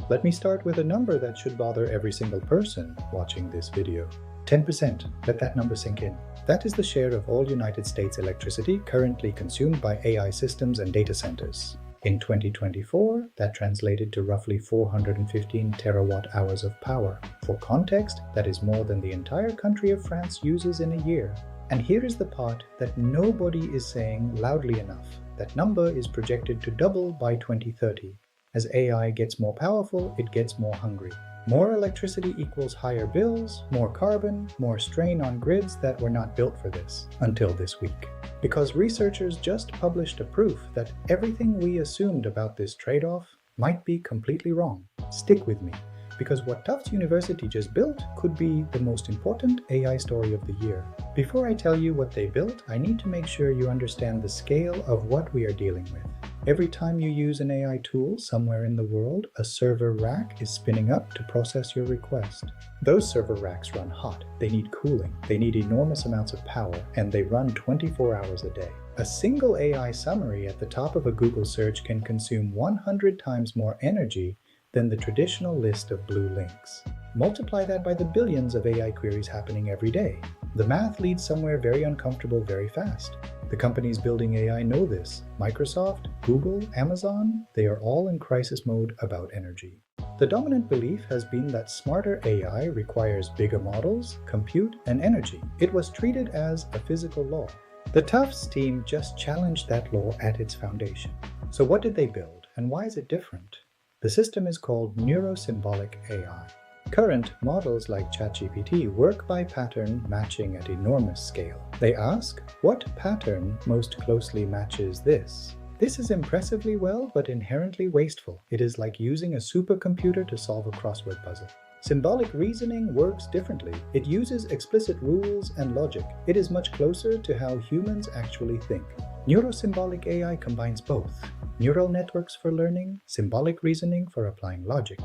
Let me start with a number that should bother every single person watching this video. 10%. Let that number sink in. That is the share of all United States electricity currently consumed by AI systems and data centers. In 2024, that translated to roughly 415 terawatt-hours of power. For context, that is more than the entire country of France uses in a year. And here is the part that nobody is saying loudly enough. That number is projected to double by 2030. As AI gets more powerful, it gets more hungry. More electricity equals higher bills, more carbon, more strain on grids that were not built for this, until this week. Because researchers just published a proof that everything we assumed about this trade-off might be completely wrong. Stick with me, because what Tufts University just built could be the most important AI story of the year. Before I tell you what they built, I need to make sure you understand the scale of what we are dealing with. Every time you use an AI tool somewhere in the world, a server rack is spinning up to process your request. Those server racks run hot, they need cooling, they need enormous amounts of power, and they run 24 hours a day. A single AI summary at the top of a Google search can consume 100 times more energy than the traditional list of blue links. Multiply that by the billions of AI queries happening every day. The math leads somewhere very uncomfortable very fast. The companies building AI know this. Microsoft, Google, Amazon, they are all in crisis mode about energy. The dominant belief has been that smarter AI requires bigger models, compute, and energy. It was treated as a physical law. The Tufts team just challenged that law at its foundation. So what did they build, and why is it different? The system is called Neurosymbolic AI. Current models like ChatGPT work by pattern matching at enormous scale. They ask, what pattern most closely matches this? This is impressively well, but inherently wasteful. It is like using a supercomputer to solve a crossword puzzle. Symbolic reasoning works differently. It uses explicit rules and logic. It is much closer to how humans actually think. Neurosymbolic AI combines both. Neural networks for learning, symbolic reasoning for applying logic.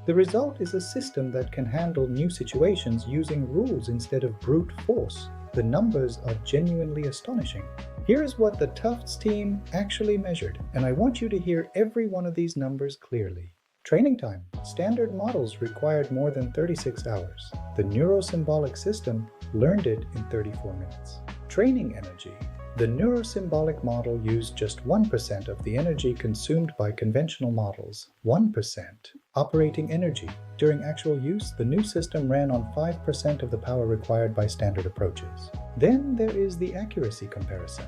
The result is a system that can handle new situations using rules instead of brute force. The numbers are genuinely astonishing. Here is what the Tufts team actually measured, and I want you to hear every one of these numbers clearly. Training time. Standard models required more than 36 hours. The neurosymbolic system learned it in 34 minutes. Training energy. The neurosymbolic model used just 1% of the energy consumed by conventional models. 1%. Operating energy. During actual use, the new system ran on 5% of the power required by standard approaches. Then there is the accuracy comparison.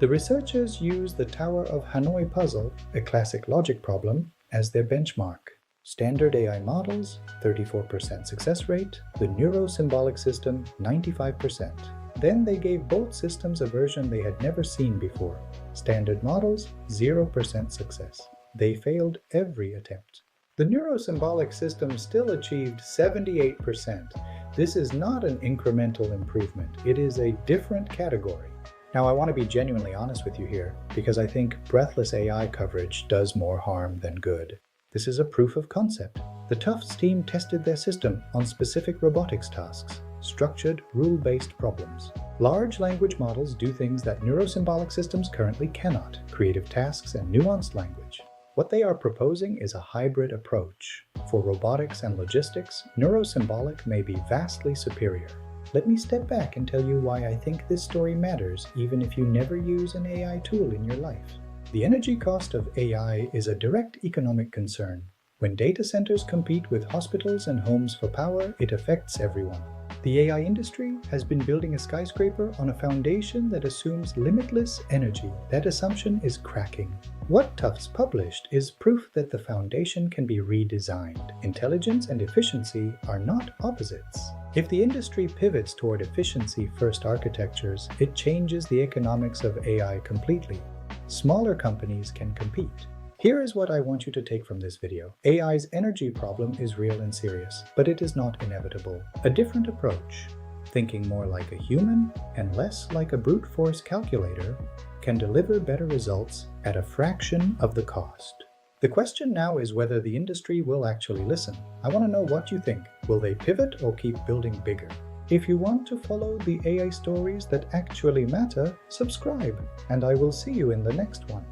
The researchers used the Tower of Hanoi puzzle, a classic logic problem, as their benchmark. Standard AI models, 34% success rate. The neurosymbolic system, 95%. Then they gave both systems a version they had never seen before. Standard models, 0% success. They failed every attempt. The neurosymbolic system still achieved 78%. This is not an incremental improvement. It is a different category. Now, I want to be genuinely honest with you here, because I think breathless AI coverage does more harm than good. This is a proof of concept. The Tufts team tested their system on specific robotics tasks. Structured, rule-based problems. Large language models do things that neurosymbolic systems currently cannot, creative tasks and nuanced language. What they are proposing is a hybrid approach. For robotics and logistics, neurosymbolic may be vastly superior. Let me step back and tell you why I think this story matters even if you never use an AI tool in your life. The energy cost of AI is a direct economic concern. When data centers compete with hospitals and homes for power, it affects everyone. The AI industry has been building a skyscraper on a foundation that assumes limitless energy. That assumption is cracking. What Tufts published is proof that the foundation can be redesigned. Intelligence and efficiency are not opposites. If the industry pivots toward efficiency-first architectures, it changes the economics of AI completely. Smaller companies can compete. Here is what I want you to take from this video. AI's energy problem is real and serious, but it is not inevitable. A different approach, thinking more like a human and less like a brute force calculator, can deliver better results at a fraction of the cost. The question now is whether the industry will actually listen. I want to know what you think. Will they pivot or keep building bigger? If you want to follow the AI stories that actually matter, subscribe, and I will see you in the next one.